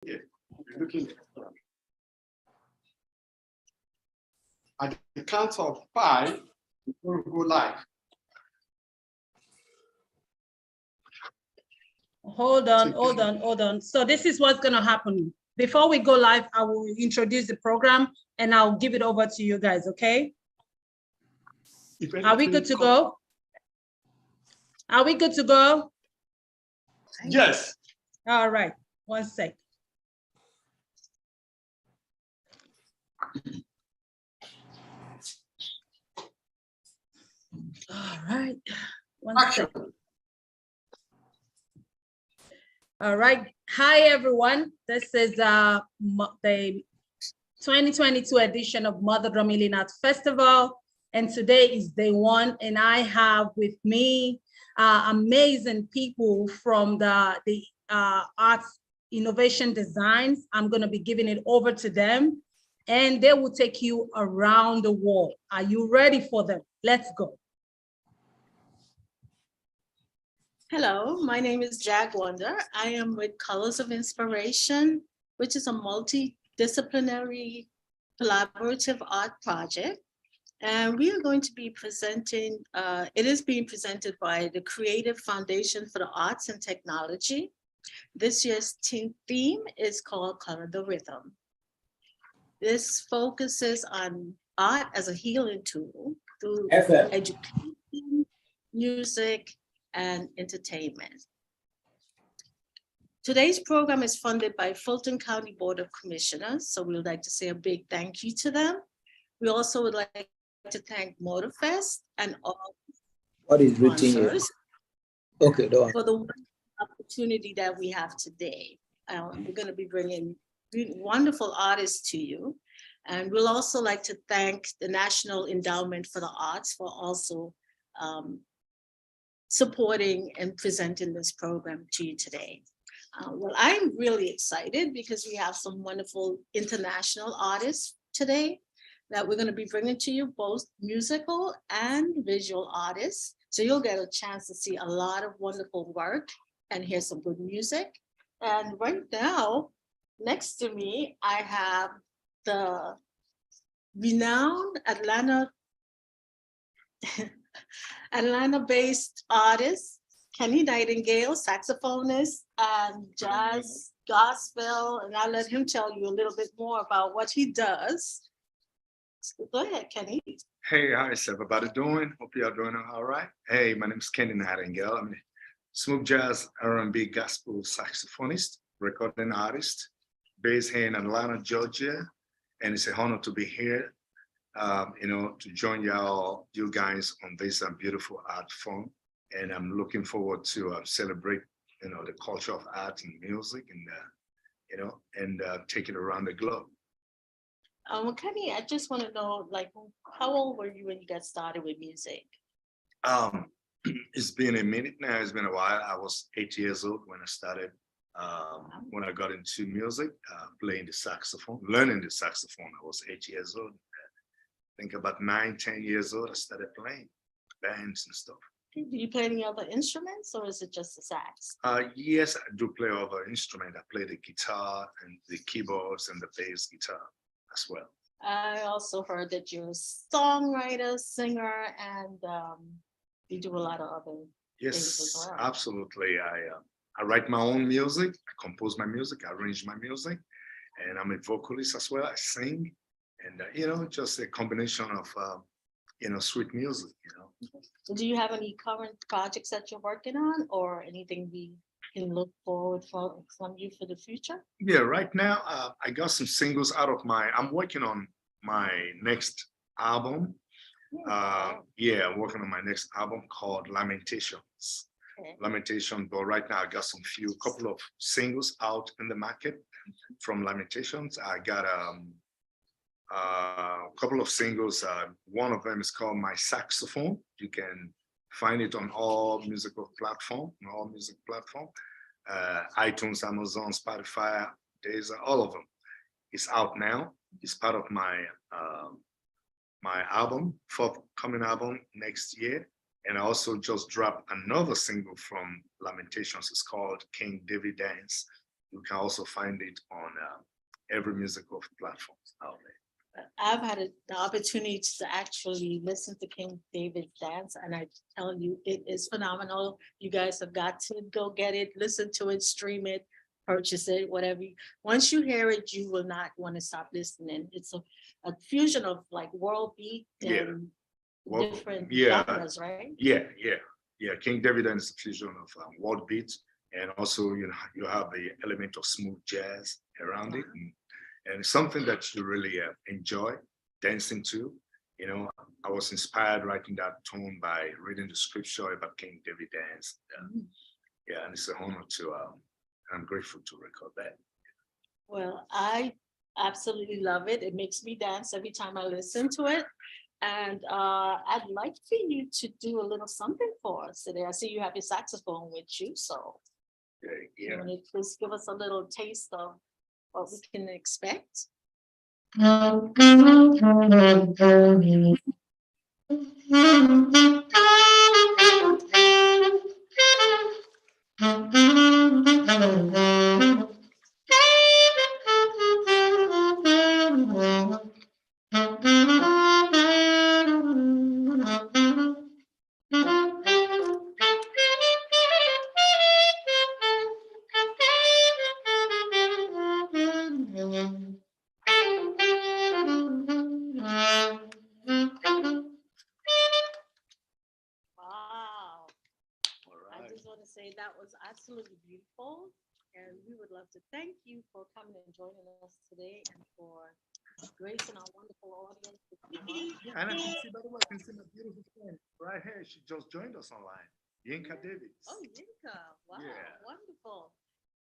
Yeah, you're looking at the count of 5, we'll go live. Hold on. So this is what's going to happen. Before we go live, I will introduce the program and I'll give it over to you guys, okay? Are we good to go? Are we good to go? Yes. All right, 1 sec. All right, 1 sec. All right, hi everyone. This is the 2022 edition of Mother Drum Healing Arts Festival. And today is day 1, and I have with me amazing people from the Arts Innovation Designs. I'm gonna be giving it over to them and they will take you around the world. Are you ready for them? Let's go. Hello, my name is Jag Wonder. I am with Colors of Inspiration, which is a multidisciplinary collaborative art project. And we are going to be presenting, it is being presented by the Creative Foundation for the Arts and Technology. This year's theme is called Color the Rhythm. This focuses on art as a healing tool through education, music, and entertainment. Today's program is funded by Fulton County Board of Commissioners, so we would like to say a big thank you to them. We also would like to thank Motorfest and all sponsors for the opportunity that we have today. We're going to be bringing wonderful artists to you. And we'll also like to thank the National Endowment for the Arts for also supporting and presenting this program to you today. Well, I'm really excited because we have some wonderful international artists today that we're going to be bringing to you, both musical and visual artists. So you'll get a chance to see a lot of wonderful work and hear some good music. And right now, next to me, I have the renowned Atlanta-based artist, Kenny Nightingale, saxophonist and jazz gospel, and I'll let him tell you a little bit more about what he does. So go ahead, Kenny. Hey, how's everybody doing? Hope you're doing all right. Hey, my name is Kenny Nightingale. I'm a smooth jazz R&B gospel saxophonist, recording artist, based here in Atlanta, Georgia, and it's an honor to be here. To join you guys on this beautiful art form. And I'm looking forward to celebrate, the culture of art and music and take it around the globe. Kenny, I just want to know, how old were you when you got started with music? It's been a minute now. It's been a while. I was 8 years old when I started. When I got into music, playing the saxophone, learning the saxophone. I was 8 years old. I think about 9, 10 years old, I started playing bands and stuff. Do you play any other instruments or is it just the sax? Yes, I do play other instruments. I play the guitar and the keyboards and the bass guitar as well. I also heard that you're a songwriter, singer, and you do a lot of other things as well. Yes, absolutely. I write my own music. I compose my music. I arrange my music. And I'm a vocalist as well. I sing. And, just a combination of, sweet music, Do you have any current projects that you're working on or anything we can look forward from you for the future? Yeah, right now, I got some singles I'm working on my next album. I'm working on my next album called Lamentations. Okay. Lamentation, but right now I got couple of singles out in the market from Lamentations. I got a couple of singles. One of them is called My Saxophone. You can find it on all music platforms, iTunes, Amazon, Spotify, Deezer, all of them. It's out now. It's part of my album, forthcoming album next year. And I also just dropped another single from Lamentations. It's called King David Dance. You can also find it on every musical platforms out there. I've had the opportunity to actually listen to King David dance, and I tell you, it is phenomenal. You guys have got to go get it, listen to it, stream it, purchase it, whatever. Once you hear it, you will not want to stop listening. It's a fusion of like world beat Yeah. and Well, different yeah. genres, right? Yeah. King David is a fusion of world beats, and also you have the element of smooth jazz around it, and it's something that you really enjoy dancing to. I was inspired writing that tune by reading the scripture about King David dance. Yeah, and it's an honor to. I'm grateful to record that. Well, I absolutely love it. It makes me dance every time I listen to it. And I'd like for you to do a little something for us today. I see you have your saxophone with you, so Yeah. want to please give us a little taste of what we can expect? Wow. I just want to say that was absolutely beautiful. And we would love to thank you for coming and joining us today and for gracing our wonderful audience with your love. And I can see, by the way, I can see my beautiful friend right here. She just joined us online, Yinka Davis. Oh, Yinka. Wow. Yeah. Wonderful.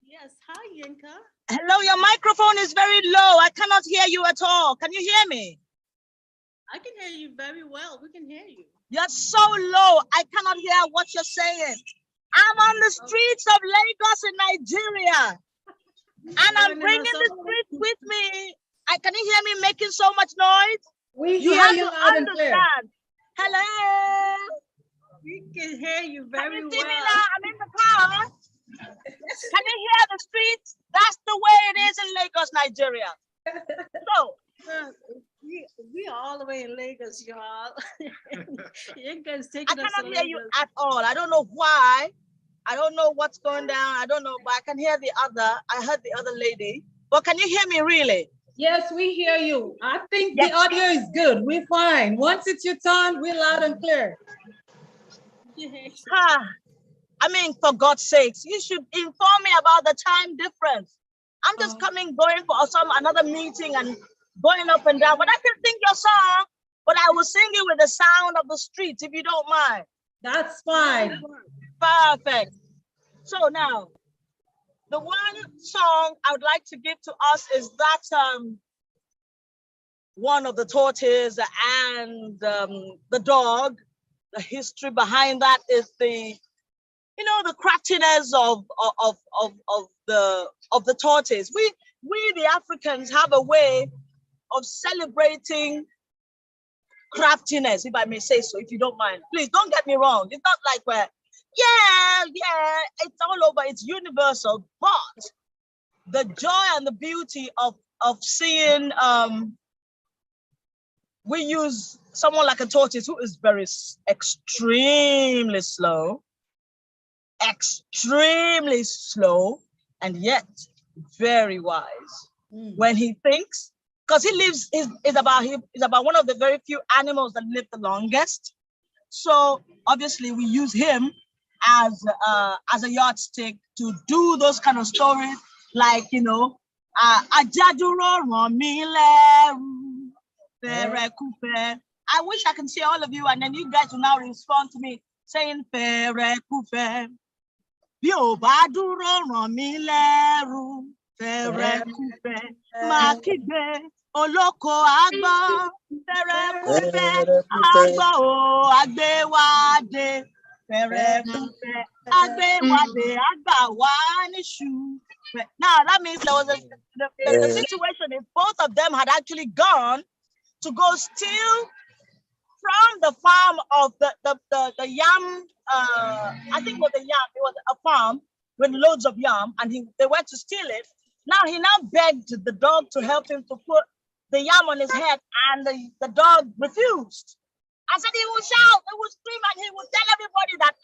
Yes. Hi, Yinka. Hello, your microphone is very low. I cannot hear you at all. Can you hear me? I can hear you very well. We can hear you. You're so low. I cannot hear what you're saying. I'm on the streets of Lagos in Nigeria. And I'm bringing the streets with me. Can you hear me making so much noise? We You hear have you to loud and clear. understand. Hello. We can hear you Can very you see me well. now? I'm in the car. Can you hear the streets? That's the way it is in Lagos, Nigeria. So, We are all the way in Lagos, y'all. Yinka's I taking us to cannot hear you Lagos. at all. I don't know why. I don't know what's going down. I don't know, but I can hear I heard the other lady. But can you hear me really? Yes, we hear you. I think the audio is good. We're fine. Once it's your turn, we're loud and clear. I mean, for God's sakes, you should inform me about the time difference. I'm just going for another meeting and going up and down. But I can sing your song, but I will sing it with the sound of the streets, if you don't mind. That's fine. Perfect. So now, the one song I would like to give to us is that one of the tortoise and the dog. The history behind that is the craftiness of the tortoise. We the Africans have a way of celebrating craftiness, if I may say so, if you don't mind. Please don't get me wrong. It's not like it's all over, it's universal, but the joy and the beauty of seeing we use someone like a tortoise who is very extremely slow, and yet very wise when he thinks, because he lives is about one of the very few animals that live the longest. So obviously we use him as a yardstick to do those kind of stories, like Ajaduro Romile. I wish I can see all of you, and then you guys will now respond to me saying Fere Kufe. Bí ò bá dúró ràn mí lẹ́rù, Fere Kufe. Máa kígbe olóko àgbọ̀, Fere Kufe. Àgbọ̀ o, àgbéwádé, Fere Kufe. Àgbéwádé, àgbà wá níṣu. Now that means there was the situation is both of them had actually gone to go steal from the farm of the yam, I think it was a yam, it was a farm, with loads of yam, and they went to steal it. Now he begged the dog to help him to put the yam on his head, and the dog refused. I said he will shout, he will scream, and he will tell everybody that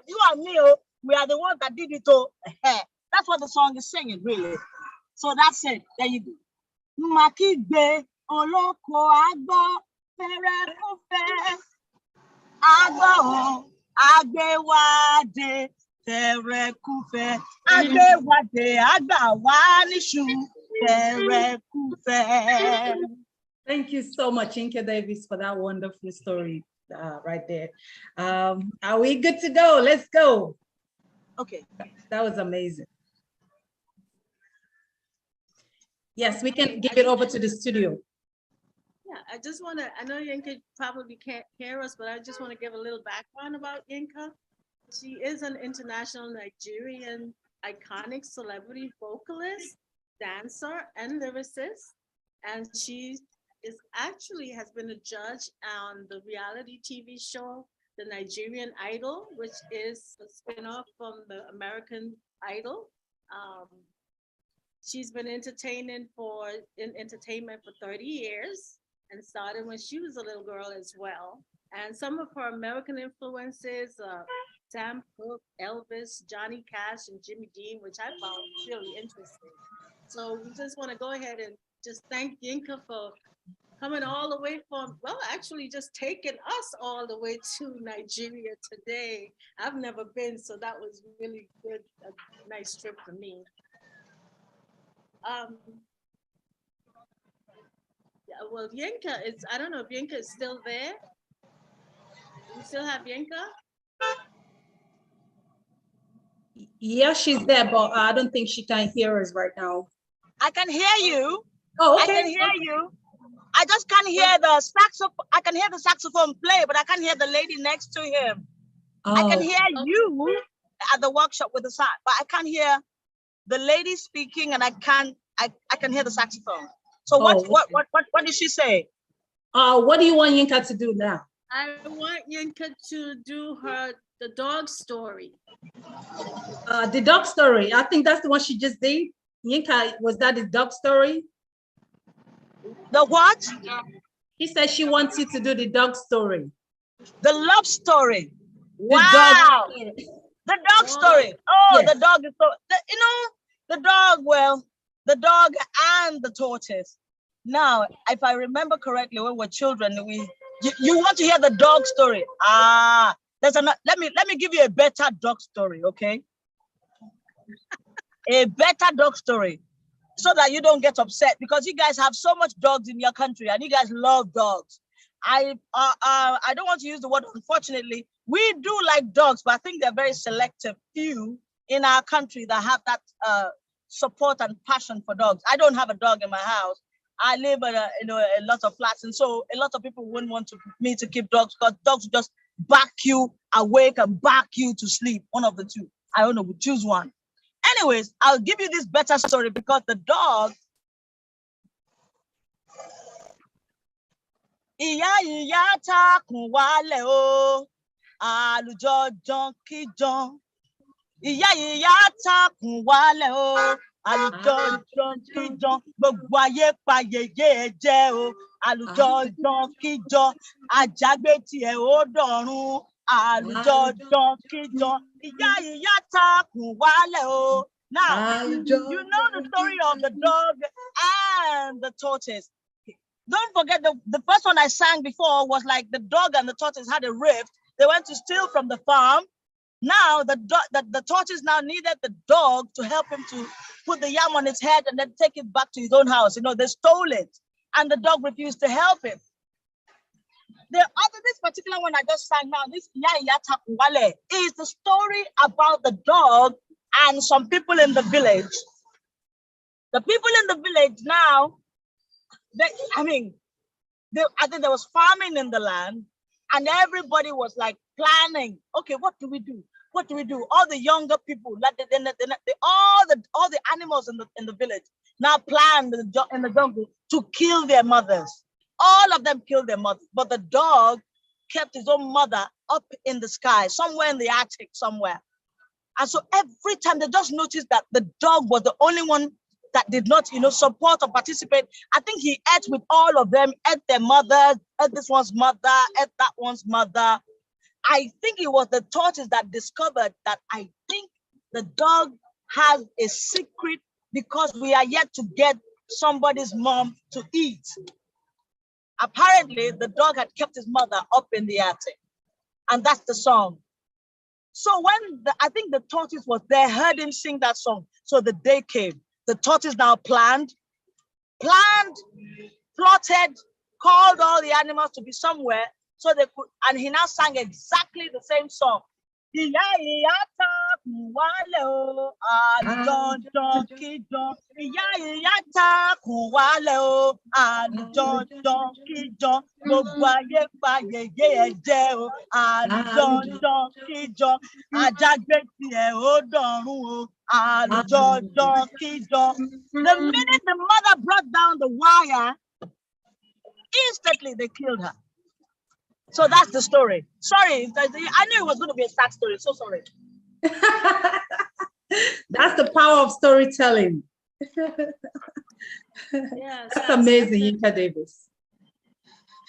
you and me, we are the ones that did it. That's what the song is singing, really. So that's it. There you go. Makigbe oloko agbo fere kufe agbo agbewade fere kufe agbewade agbawa nishu fere kufe. Thank you so much, Inka Davis, for that wonderful story right there. Are we good to go? Let's go. Okay. That was amazing. Yes, we can give it over to the studio. Yeah, I just want to, I know Yinka probably can't hear us, but I just want to give a little background about Yinka. She is an international Nigerian iconic celebrity vocalist, dancer, and lyricist. And she has been a judge on the reality TV show, The Nigerian Idol, which is a spinoff from the American Idol. She's been entertainment for 30 years and started when she was a little girl as well. And some of her American influences, Sam Cooke, Elvis, Johnny Cash, and Jimmy Dean, which I found really interesting. So we just want to go ahead and just thank Yinka for coming all the way from, well, actually just taking us all the way to Nigeria today. I've never been, so that was really good, a nice trip for me. Yeah, well, Yinka is, I don't know if Yinka is still there. You still have Yinka? Yeah, she's there, but I don't think she can hear us right now. I can hear you. Oh, okay. I can hear you. I just can't hear the saxophone. I can hear the saxophone play, but I can't hear the lady next to him. Oh. I can hear you at the workshop with the sound, but I can't hear the lady speaking, and I can hear the saxophone. So what did she say? What do you want Yinka to do now? I want Yinka to do the dog story. The dog story. I think that's the one she just did. Yinka, was that the dog story? The what? He said she wants you to do the dog story. The love story. Wow. The dog story. Oh, yes. The dog is so, the dog, well, the dog and the tortoise. Now, if I remember correctly, when we were children, you want to hear the dog story. Let me give you a better dog story, okay? A better dog story, so that you don't get upset, because you guys have so much dogs in your country and you guys love dogs. I don't want to use the word unfortunately. We do like dogs, but I think they're very selective few in our country that have that support and passion for dogs. I don't have a dog in my house. I live in a lot of flats, and so a lot of people wouldn't want me to keep dogs, because dogs just back you awake and back you to sleep. One of the two. I don't know, we choose one. Anyways, I'll give you this better story, because the dog, Iya takun wale o, alujo jonkijon. Iya takun wale o, alujo jonkijon. Gbogbo ayé pa yeye je o, alujo jonkijon. Ajagbe ti e o dorun, alujo jonkijon. Iya takun wale o. Now, you know the story of the dog and the tortoise. Don't forget the first one I sang before was like the dog and the tortoise had a rift. They went to steal from the farm. Now the tortoise now needed the dog to help him to put the yam on his head and then take it back to his own house. They stole it, and the dog refused to help him. This particular one I just sang now, this Iya Takwale, is the story about the dog and some people in the village. The people in the village now, I think there was farming in the land, and everybody was like planning. Okay, what do we do? What do we do? All the younger people, all the animals in the village now planned in the jungle to kill their mothers. All of them killed their mothers, but the dog kept his own mother up in the sky, somewhere in the attic somewhere. And so every time they just noticed that the dog was the only one that did not, support or participate. I think he ate with all of them, ate their mothers, ate this one's mother, ate that one's mother. I think it was the tortoise that discovered that I think the dog has a secret because we are yet to get somebody's mom to eat. Apparently, the dog had kept his mother up in the attic. And that's the song. So when I think the tortoise was there, heard him sing that song. So the day came. The tortoise now plotted, called all the animals to be somewhere so they could, and he now sang exactly the same song. The minute the mother brought down the wire, instantly they killed her. So that's the story. Sorry, I knew it was going to be a sad story. So sorry. That's the power of storytelling. Yes, That's amazing, Yinka Davis.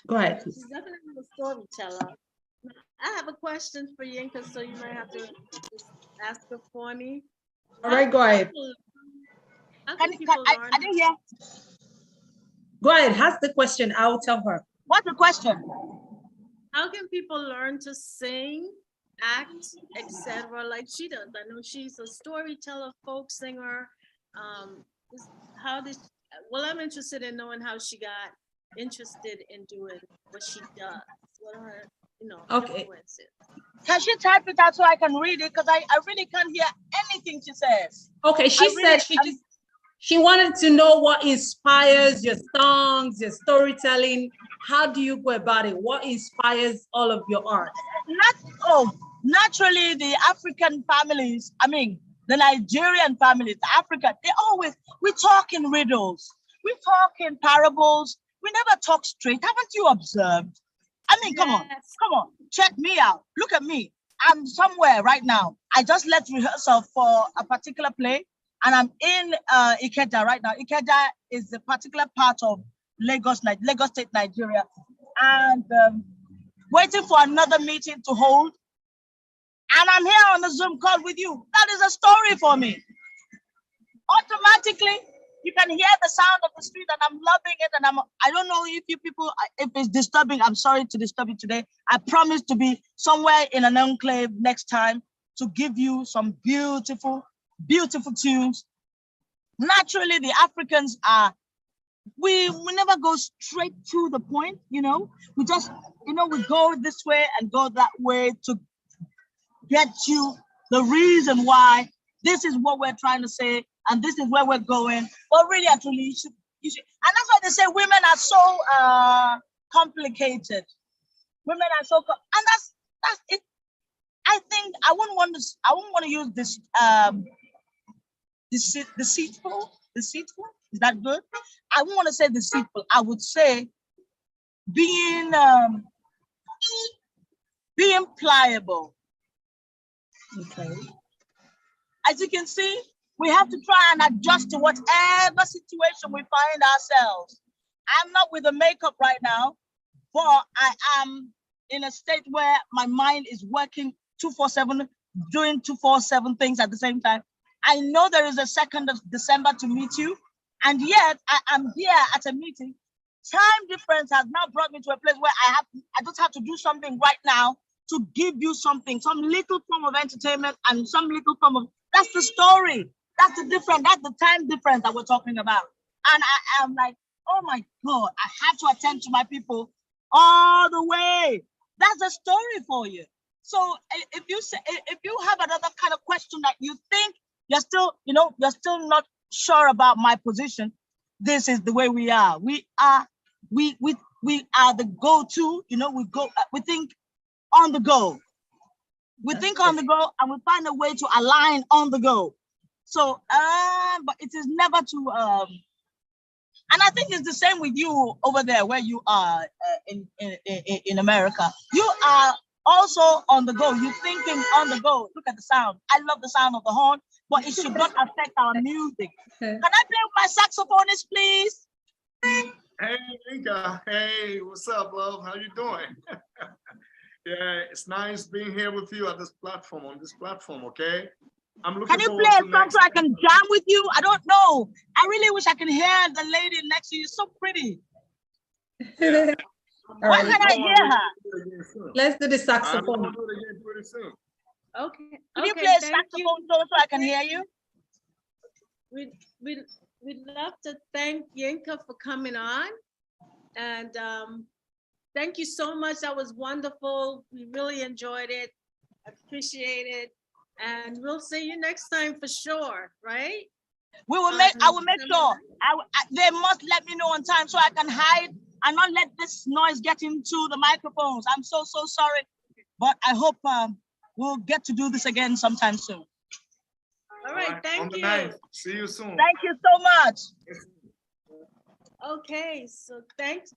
Go ahead, please. She's definitely a storyteller. I have a question for Yinka, so you might have to just ask it for me. All right, go ahead. I didn't hear. Go ahead, ask the question. I will tell her. What's the question? How can people learn to sing, act, etc., like she does? I know she's a storyteller, folk singer. Well, I'm interested in knowing how she got interested in doing what she does. What are her, influences? Can she type it out so I can read it? Because I really can't hear anything she says. Okay, she wanted to know what inspires your songs, your storytelling. How do you go about it? What inspires all of your art? Naturally, the African families, the Nigerian families, Africa, we talk in riddles. We talk in parables. We never talk straight. Haven't you observed? Come on, check me out. Look at me. I'm somewhere right now. I just left rehearsal for a particular play. And I'm in Ikeja right now. Ikeja is a particular part of Lagos State, Nigeria. And waiting for another meeting to hold. And I'm here on the Zoom call with you. That is a story for me. Automatically, you can hear the sound of the street and I'm loving it. And I don't know if if it's disturbing, I'm sorry to disturb you today. I promise to be somewhere in an enclave next time to give you some beautiful tunes. Naturally, the Africans we never go straight to the point, we just, we go this way and go that way to get you the reason why this is what we're trying to say and this is where we're going. But really, actually, you should, and that's why they say women are so complicated. Women are so, and that's it. I think I wouldn't want to use this deceitful. Is that good? I wouldn't want to say deceitful. I would say being pliable. Okay. As you can see, we have to try and adjust to whatever situation we find ourselves. I'm not with the makeup right now, but I am in a state where my mind is working 2/4/7, doing 2/4/7 things at the same time. I know there is a 2nd of December to meet you, and yet I am here at a meeting. Time difference has now brought me to a place where I just have to do something right now to give you something, some little form of entertainment and some little form of, that's the story. That's the time difference that we're talking about. And I am like, oh my God, I have to attend to my people all the way. That's a story for you. So if you have another kind of question that you think you're still not sure about my position, this is the way we are. We are the go-to, we think on the go. We think on the go and we find a way to align on the go. So, but it is never to, and I think it's the same with you over there where you are in America. You are Also on the go, you're thinking on the go. Look at the sound. I love the sound of the horn, but it should not affect our music. Can I play with my saxophonist, please? Hey, Inga. Hey, what's up, love? How you doing? Yeah, it's nice being here with you at this platform, on this platform, okay? I'm looking Can you forward play a to song next so I can jam with you? I don't know. I really wish I can hear the lady next to you. So pretty. Yeah. All When right, can I hear her? let's do the I'm saxophone. gonna do it again pretty soon. Okay. Can you Okay, play a thank you. saxophone solo so I can hear you? We'd love to thank Yinka for coming on. And thank you so much. That was wonderful. We really enjoyed it. Appreciate it. And we'll see you next time for sure, right? We will make. I will make sure. They must let me know on time so I can hide and not let this noise get into the microphones. I'm so sorry, but I hope we'll get to do this again sometime soon. All right, On thank the you. 9th. See you soon. Thank you so much. Okay, so thanks.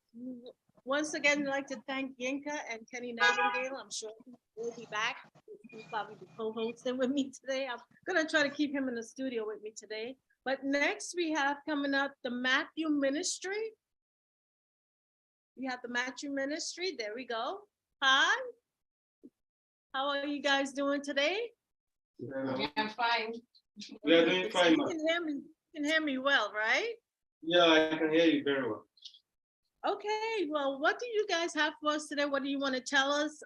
Once again, I'd like to thank Yinka and Kenny Nightingale. I'm sure he will be back. He'll probably be co-hosting with me today. I'm gonna try to keep him in the studio with me today. But next we have coming up the Matthew Ministry. We have the Matthew Ministry. There we go. Hi. How are you guys doing today? I'm fine. We are doing fine, You ma'am. can hear me well, right? Yeah, I can hear you very well. Okay, well, what do you guys have for us today? What do you want to tell us?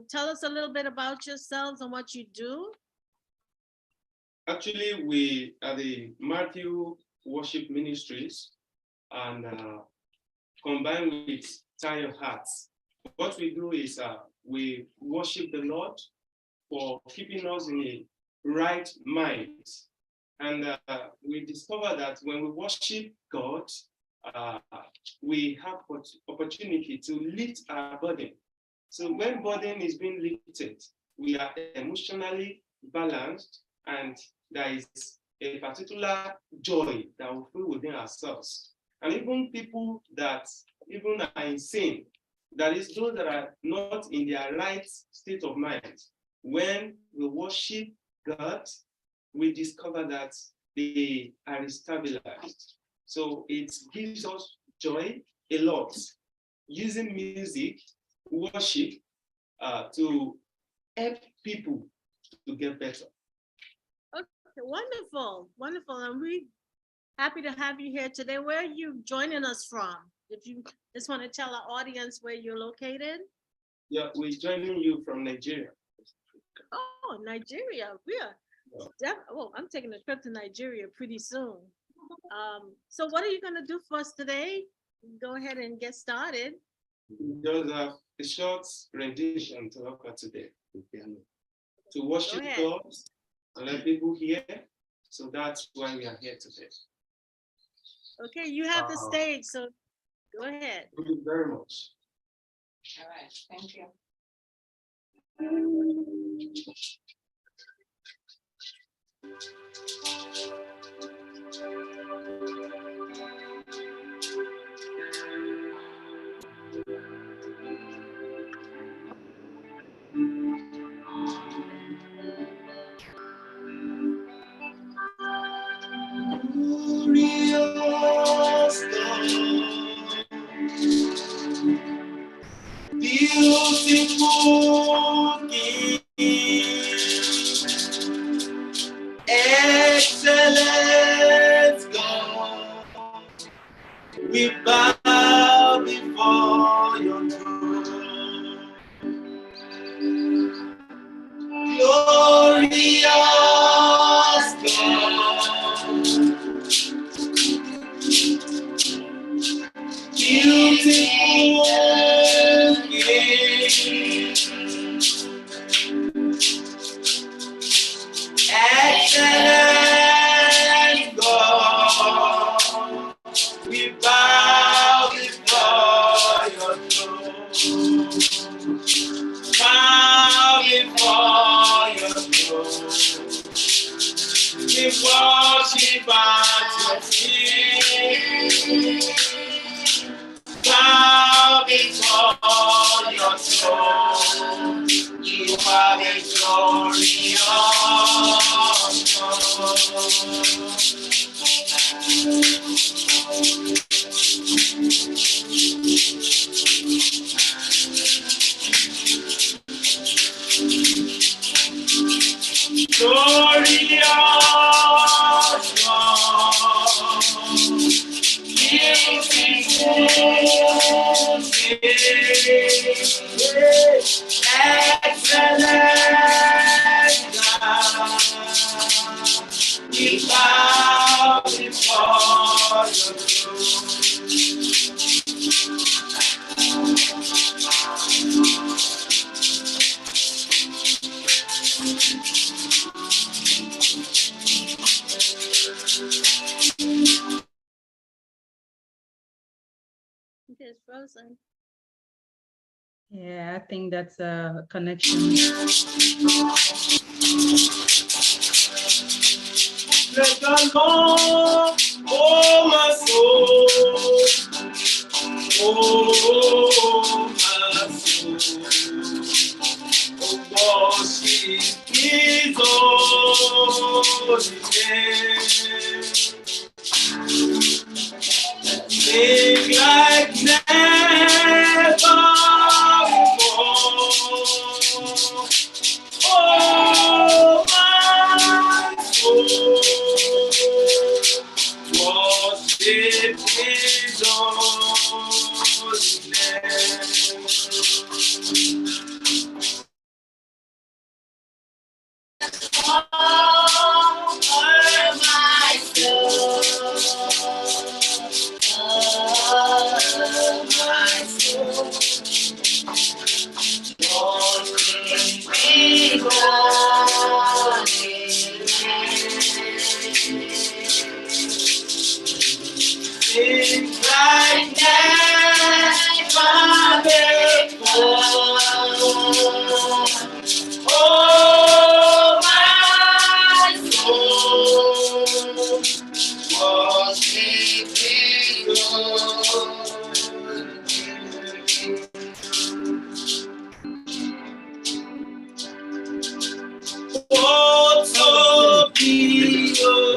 Tell us a little bit about yourselves and what you do. Actually, we are the Matthew Worship Ministries and combined with Tie Your Hearts. What we do is we worship the Lord for keeping us in a right mind. And we discover that when we worship God, we have opportunity to lift our burden. So when burden is being lifted, we are emotionally balanced and there is a particular joy that we feel within ourselves. And even people that even are insane, that is those that are not in their right state of mind, when we worship God, we discover that they are stabilized. So it gives us joy a lot, using music, worship, to help people to get better. Okay, wonderful, wonderful. And we're happy to have you here today. Where are you joining us from? If you just want to tell our audience where you're located. Yeah, we're joining you from Nigeria. Oh, Nigeria. Oh, I'm taking a trip to Nigeria pretty soon. So what are you going to do for us today? Go ahead and get started. Just have a short rendition to offer today. To worship God and let people hear. So that's why we are here today. Okay, you have the stage, so go ahead. Thank you very much. All right, thank you. Glorious God, beautiful King, excellent God, we bow before your throne. Glorious God, beautiful King, excellent God, we bow before your throne. Bow before your throne. We worship at your feet. Bow before your throne. excellent God. We bow before your It is frozen. Yeah, I think that's a connection. Let the Lord, oh my soul, oh my soul, worship His holy name. Sing like never before. Oh, my soul, worship His holy name. Oh, my soul, my soul, worship His holy name. Sing like never before. Oh, my soul, worship His holy name. What of thee, oh,